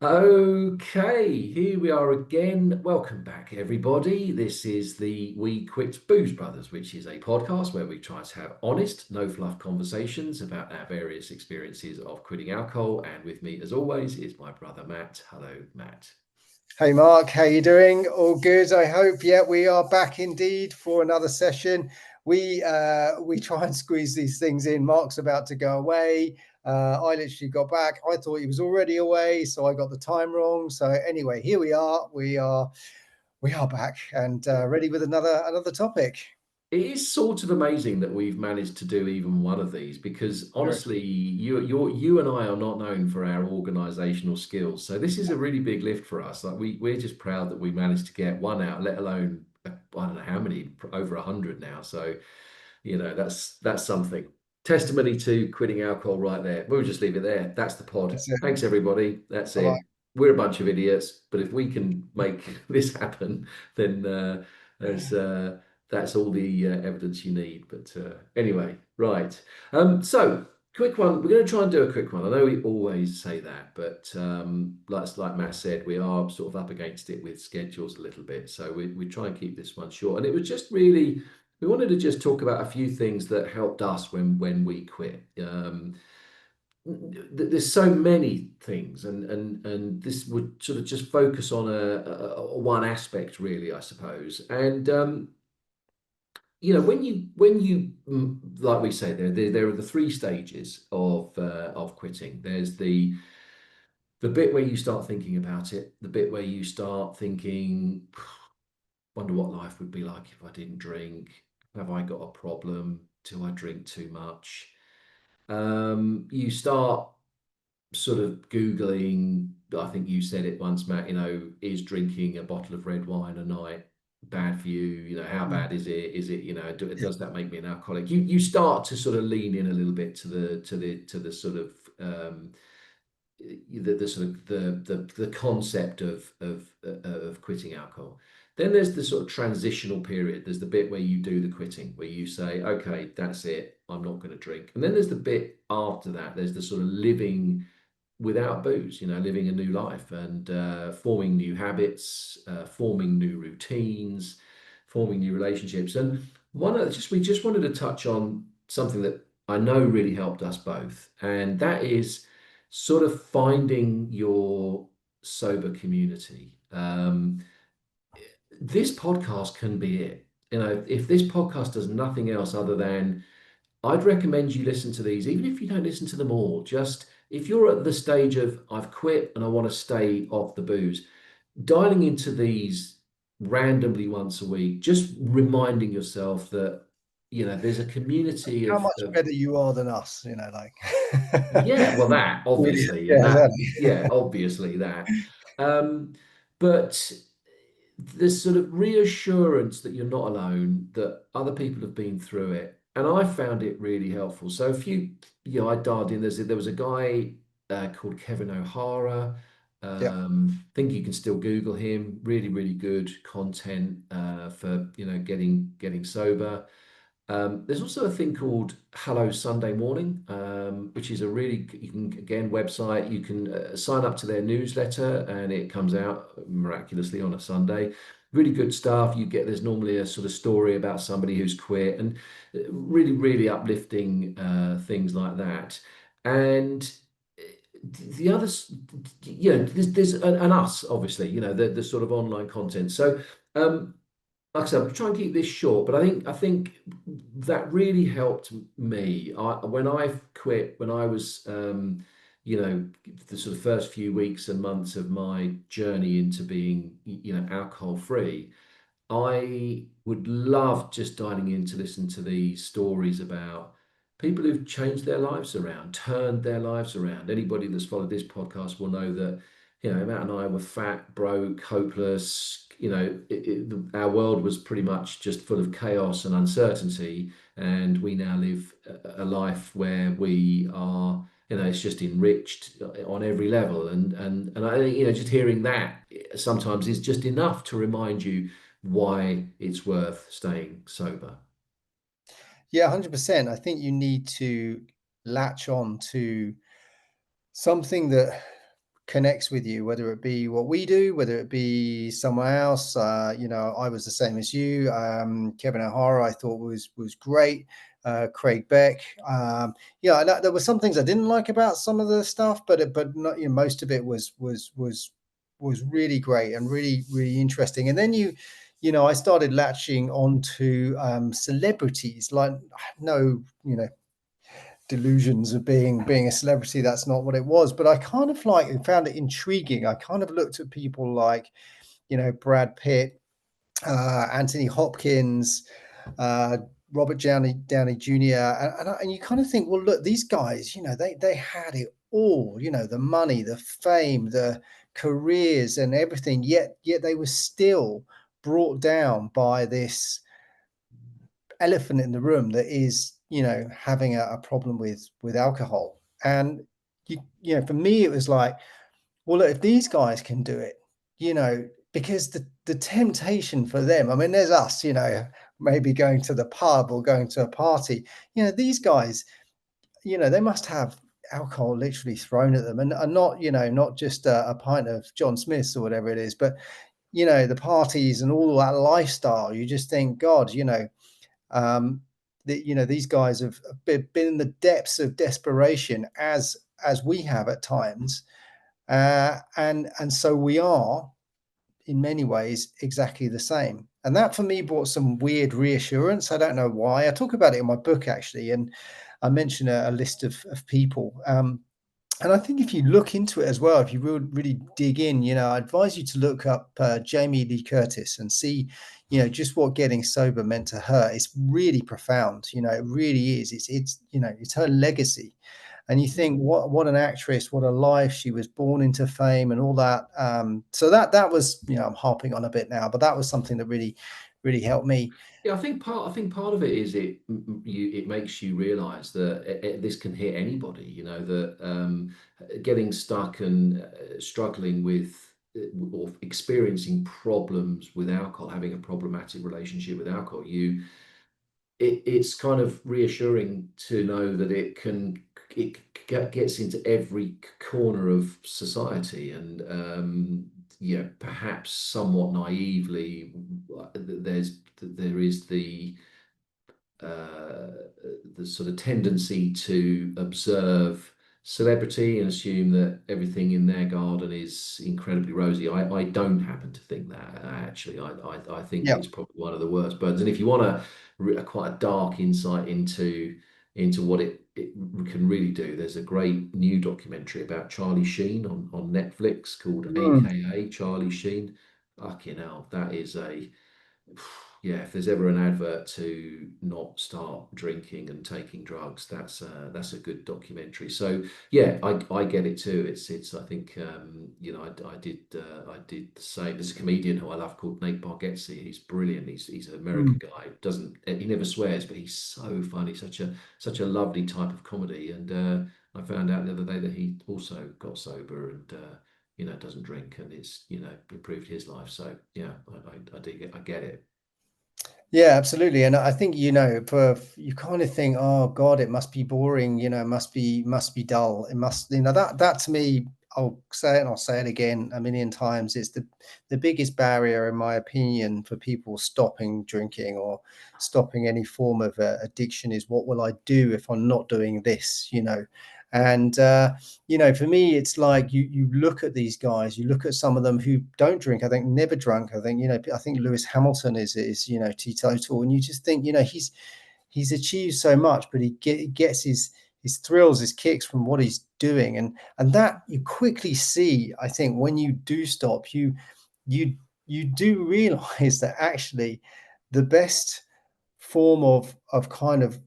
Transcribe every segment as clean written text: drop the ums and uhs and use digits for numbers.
Okay, here we are again. Welcome back, everybody. This is the We Quit Booze Brothers, which is a podcast where we try to have honest, no fluff conversations about our various experiences of quitting alcohol. And with me, as always, is my brother Matt. Hello, Matt. Hey Mark, how you doing? All good, I hope. Yeah, we are back indeed for another session. We try and squeeze these things in. Mark's about to go away. I literally got back. I thought he was already away, so I got the time wrong. So anyway, here we are. We are back and ready with another topic. It is sort of amazing that we've managed to do even one of these because Sure. honestly, you and I are not known for our organizational skills. So this is a really big lift for us. Like we're just proud that we managed to get one out, let alone I don't know how many, over 100 now. So, that's something. Testimony to quitting alcohol right there. We'll just leave it there. That's the pod. That's it. Thanks everybody. That's Bye bye. it. We're a bunch of idiots, but if we can make this happen, then there's that's all the evidence you need. But anyway, right. So quick one. We're going to try and do a quick one. I know we always say that, but like Matt said, we are sort of up against it with schedules a little bit. So we try and keep this one short. And it was just really we wanted to just talk about a few things that helped us when we quit. There's so many things, and this would sort of just focus on a one aspect, really, I suppose. And when you like we say there are the three stages of quitting. There's the bit where you start thinking about it, the bit where you start thinking, wonder what life would be like if I didn't drink. Have I got a problem? Do I drink too much? You start sort of Googling, I think you said it once, Matt, is drinking a bottle of red wine a night bad for you? How Mm. bad is it? Is it, Yeah. does that make me an alcoholic? You start to sort of lean in a little bit to the sort of the sort of the concept of quitting alcohol. Then there's the sort of transitional period. There's the bit where you do the quitting, where you say, okay, that's it, I'm not going to drink. And then there's the bit after that. There's the sort of living without booze, living a new life and forming new habits, forming new routines, forming new relationships. And we just wanted to touch on something that I know really helped us both, and that is sort of finding your sober community. This podcast can be it. If this podcast does nothing else other than, I'd recommend you listen to these, even if you don't listen to them all. Just if you're at the stage of I've quit and I want to stay off the booze, dialing into these randomly once a week, just reminding yourself that there's a community How of, much better you are than us, like. yeah, well, that obviously, and Yeah, that, exactly. yeah, obviously that. Um, but there's sort of reassurance that you're not alone, that other people have been through it. And I found it really helpful. So I dialed in. There was a guy called Kevin O'Hara. Yeah. Think you can still Google him. Really, really good content for getting sober. There's also a thing called Hello Sunday Morning, which is you can, again, website. You can sign up to their newsletter and it comes out miraculously on a Sunday. Really good stuff. There's normally a sort of story about somebody who's quit and really, really uplifting things like that. And the others, there's an us, obviously, the sort of online content. So, like I said, I'm trying to keep this short, but I think that really helped me. When I quit, when I was, the sort of first few weeks and months of my journey into being, alcohol free, I would love just dialing in to listen to these stories about people who've changed their lives around, turned their lives around. Anybody that's followed this podcast will know that, Matt and I were fat, broke, hopeless. Our world was pretty much just full of chaos and uncertainty, and we now live a life where we are. It's just enriched on every level, and I, just hearing that sometimes is just enough to remind you why it's worth staying sober. Yeah, 100%. I think you need to latch on to something that connects with you, whether it be what we do, whether it be somewhere else. I was the same as you. Kevin O'Hara, I thought was great. Craig Beck. There were some things I didn't like about some of the stuff, but not, most of it was really great and really, really interesting. And then I started latching onto celebrities. Like, no, delusions of being a celebrity. That's not what it was. But I kind of found it intriguing. I kind of looked at people like, Brad Pitt, Anthony Hopkins, Robert Downey Jr. And you kind of think, well, look, these guys, they had it all, the money, the fame, the careers and everything, yet they were still brought down by this elephant in the room that is, having a problem with alcohol. And for me, it was like, well, look, if these guys can do it, because the temptation for them, I mean, there's us, maybe going to the pub or going to a party, these guys, they must have alcohol literally thrown at them, and not, not just a pint of John Smith's or whatever it is, but, the parties and all that lifestyle. You just think, God, these guys have been in the depths of desperation as we have at times, and so we are in many ways exactly the same. And that for me brought some weird reassurance. I don't know why. I talk about it in my book, actually, and I mention a list of people. And I think if you look into it as well, if you really dig in, I advise you to look up Jamie Lee Curtis and see, just what getting sober meant to her. It's really profound. It really is. It's her legacy. And you think, what an actress, what a life. She was born into fame and all that. So that was, I'm harping on a bit now, but that was something that really, really helped me. Yeah, I think part of it is it makes you realise that this can hit anybody. That getting stuck and struggling with or experiencing problems with alcohol, having a problematic relationship with alcohol, it's kind of reassuring to know that it gets into every corner of society. And yeah, perhaps somewhat naively, there is uh, the sort of tendency to observe celebrity and assume that everything in their garden is incredibly rosy. I don't happen to think that, actually. I think Yeah. it's probably one of the worst burdens. And if you want quite a dark insight into what it can really do, there's a great new documentary about Charlie Sheen on Netflix called Mm. AKA Charlie Sheen. Fucking hell, that is a yeah, if there's ever an advert to not start drinking and taking drugs, that's a good documentary. So yeah, I get it too. It's I think I did the same. There's a comedian who I love called Nate Bargatze. He's brilliant. He's an American Mm. guy. Doesn't he never swears, but he's so funny. Such a lovely type of comedy. And I found out the other day that he also got sober and doesn't drink, and it's improved his life. So yeah, I get it. Yeah, absolutely. And I think, for you kind of think, oh God, it must be boring, it must be dull. It must, that to me, I'll say it and I'll say it again a million times. It's the biggest barrier, in my opinion, for people stopping drinking or stopping any form of addiction is, what will I do if I'm not doing this, And for me, it's like you look at these guys, you look at some of them who don't drink. I think never drunk. I think I think Lewis Hamilton is teetotal, and you just think he's achieved so much, but he gets his thrills, his kicks from what he's doing, and that you quickly see. I think when you do stop, you you do realize that actually the best form of kind of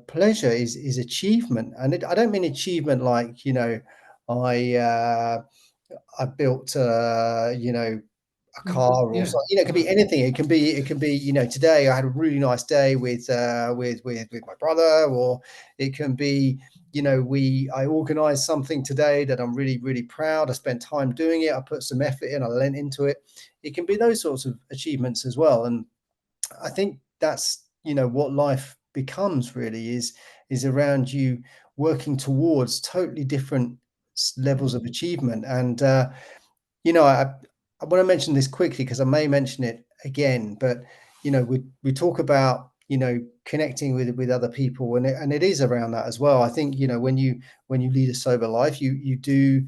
pleasure is achievement. And I don't mean achievement like I I built a Mm, car or yeah, something. It could be no, anything. It can be today I had a really nice day with my brother, or it can be I organized something today that I'm really, really proud. I spent time doing it. I put some effort in. I lent into it. It can be those sorts of achievements as well. And I think that's what life becomes, really, is around you working towards totally different levels of achievement. And I want to mention this quickly because I may mention it again, but we talk about connecting with other people, and it is around that as well. I think when you lead a sober life, you do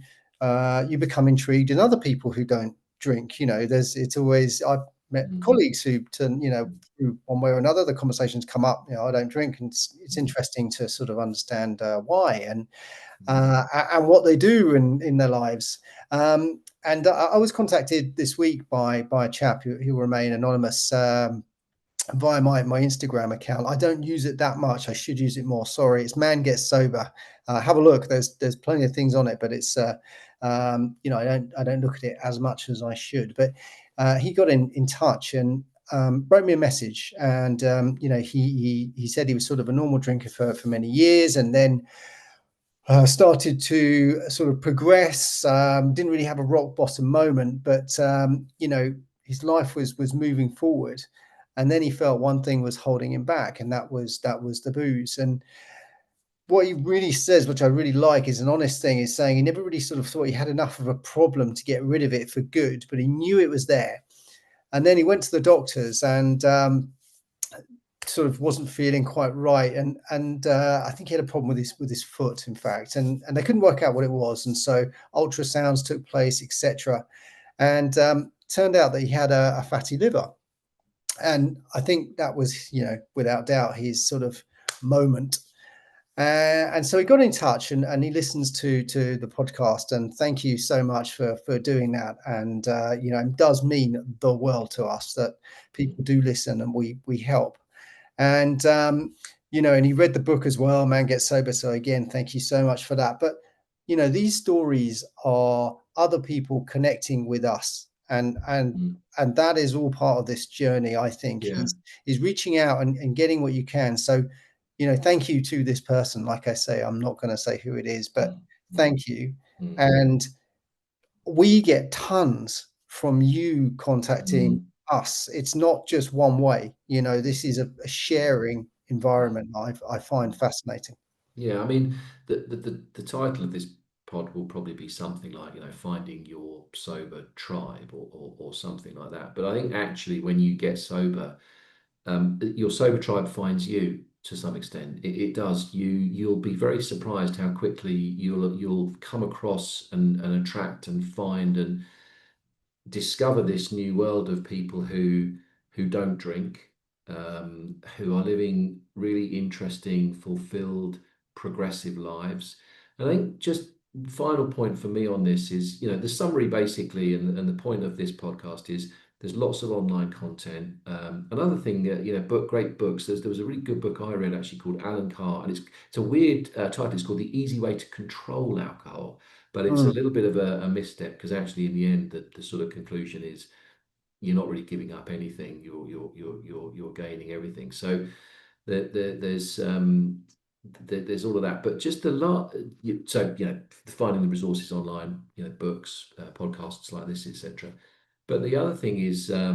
you become intrigued in other people who don't drink. It's always, I've met colleagues who through one way or another the conversations come up. I don't drink, and it's interesting to sort of understand why and what they do in their lives. And I was contacted this week by a chap who will remain anonymous via my Instagram account. I don't use it that much. I should use it more. Sorry, it's Man Gets Sober. Have a look. There's plenty of things on it, but it's I don't look at it as much as I should. But he got in touch and wrote me a message, and he said he was sort of a normal drinker for many years, and then started to sort of progress. Didn't really have a rock bottom moment, but his life was moving forward, and then he felt one thing was holding him back, and that was the booze. And what he really says, which I really like, is an honest thing, is saying he never really sort of thought he had enough of a problem to get rid of it for good, but he knew it was there. And then he went to the doctors and sort of wasn't feeling quite right, and I think he had a problem with his foot, in fact, and they couldn't work out what it was, and so ultrasounds took place, etc. And turned out that he had a fatty liver, and I think that was without doubt his sort of moment. And so he got in touch, and he listens to the podcast, and thank you so much for doing that. And it does mean the world to us that people do listen and we help. And and he read the book as well, Man Gets Sober. So again, thank you so much for that. But these stories are other people connecting with us, and that is all part of this journey. I think is reaching out and getting what you can. So thank you to this person. Like I say, I'm not going to say who it is, but thank you. And we get tons from you contacting us. It's not just one way. This is a sharing environment I find fascinating. Yeah, I mean, the title of this pod will probably be something like, finding your sober tribe, or something like that. But I think actually when you get sober, your sober tribe finds you to some extent. It does. You'll be very surprised how quickly you'll come across and attract and find and discover this new world of people who don't drink, who are living really interesting, fulfilled, progressive lives. And I think just final point for me on this is, the summary basically, and the point of this podcast is there's lots of online content. Another thing, great books. There was a really good book I read actually called Alan Carr, and it's a weird title. It's called The Easy Way to Control Alcohol. But it's a little bit of a misstep, because actually in the end the sort of conclusion is you're not really giving up anything. You're gaining everything. So there's all of that. But just finding the resources online, books, podcasts like this, etc. But the other thing is, I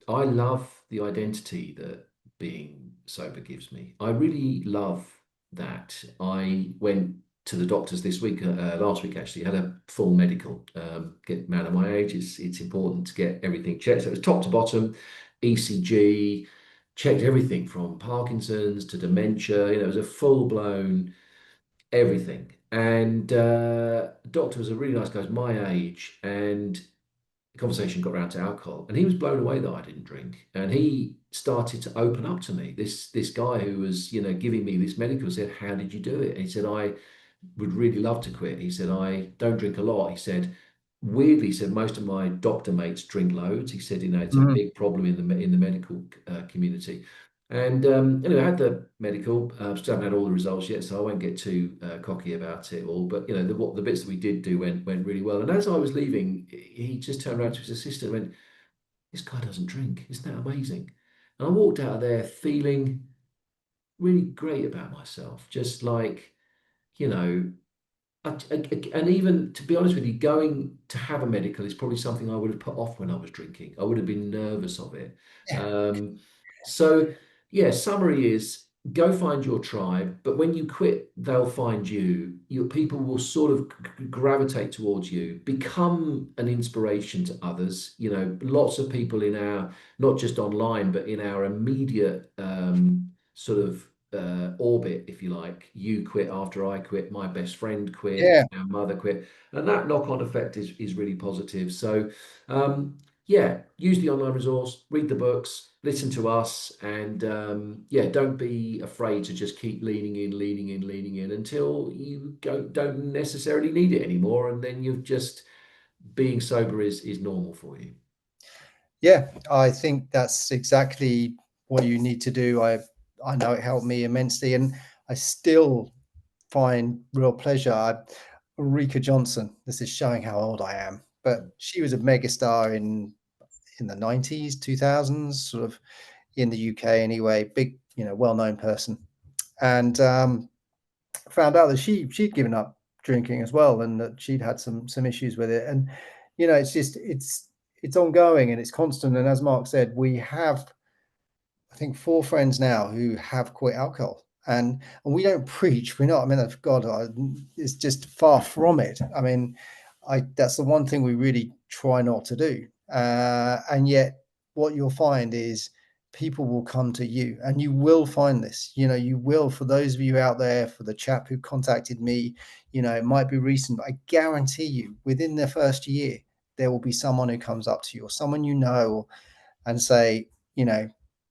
love the identity that being sober gives me. I really love that. I went to the doctors this week, last week actually, had a full medical. Get man of my age, it's important to get everything checked. So it was top to bottom, ECG, checked everything from Parkinson's to dementia. It was a full blown everything. And the doctor was a really nice guy, was my age, and the conversation got around to alcohol, and he was blown away that I didn't drink. And he started to open up to me. This guy who was, giving me this medical said, "How did you do it?" And he said, "I would really love to quit." He said, "I don't drink a lot." He said, weirdly, he said, "Most of my doctor mates drink loads." He said, "It's a big problem in the medical community." And anyway, I had the medical. Still haven't had all the results yet, so I won't get too cocky about it all. But the bits that we did do went really well. And as I was leaving, he just turned around to his assistant and went, "This guy doesn't drink. Isn't that amazing?" And I walked out of there feeling really great about myself, just like, you know, and even to be honest with you, going to have a medical is probably something I would have put off when I was drinking. I would have been nervous of it. Yeah. So, yeah, summary is go find your tribe, but when you quit, they'll find you. Your people will sort of gravitate towards you, become an inspiration to others. You know, lots of people in our, not just online, but in our immediate sort of orbit, if you like. You quit after I quit, my best friend quit, Yeah. our mother quit, and that knock-on effect is really positive. So yeah, use the online resource, read the books, listen to us, and yeah, don't be afraid to just keep leaning in, leaning in, leaning in until you don't necessarily need it anymore, and then you've just being sober is normal for you. Yeah, I think that's exactly what you need to do. I know it helped me immensely, and I still find real pleasure. Ulrika Johnson. This is showing how old I am, but she was a megastar in the 90s, 2000s, sort of in the UK anyway. Big, well-known person, and found out that she'd given up drinking as well, and that she'd had some issues with it. And it's just it's ongoing and it's constant. And as Mark said, we have, I think, 4 friends now who have quit alcohol. And we don't preach. We're not. I mean, God, it's just far from it. I mean, that's the one thing we really try not to do. And yet, what you'll find is people will come to you, and you will find this. You will. For those of you out there, for the chap who contacted me, it might be recent, but I guarantee you, within the first year, there will be someone who comes up to you or someone and say,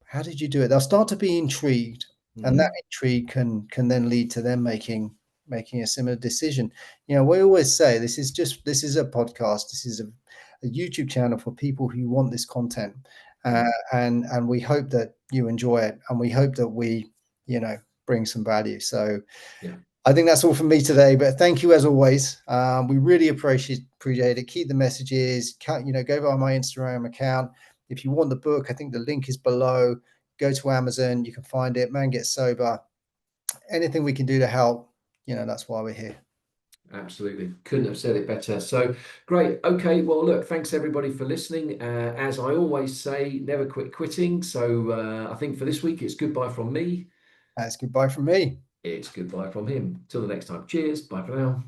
how did you do it? They'll start to be intrigued, and that Mhm. intrigue can then lead to them making a similar decision. We always say this is a podcast. This is a YouTube channel for people who want this content, uh, Mm. and we hope that you enjoy it, and we hope that we, bring some value. So Yeah. I think that's all from me today, but thank you as always. We really appreciate it. Keep the messages. Go via my Instagram account. If you want the book, I think the link is below. Go to Amazon. You can find it. Man Get Sober. Anything we can do to help, that's why we're here. Absolutely. Couldn't have said it better. So great. Okay. Well, look, thanks everybody for listening. As I always say, never quit quitting. So I think for this week, it's goodbye from me. That's goodbye from me. It's goodbye from him. Till the next time. Cheers. Bye for now.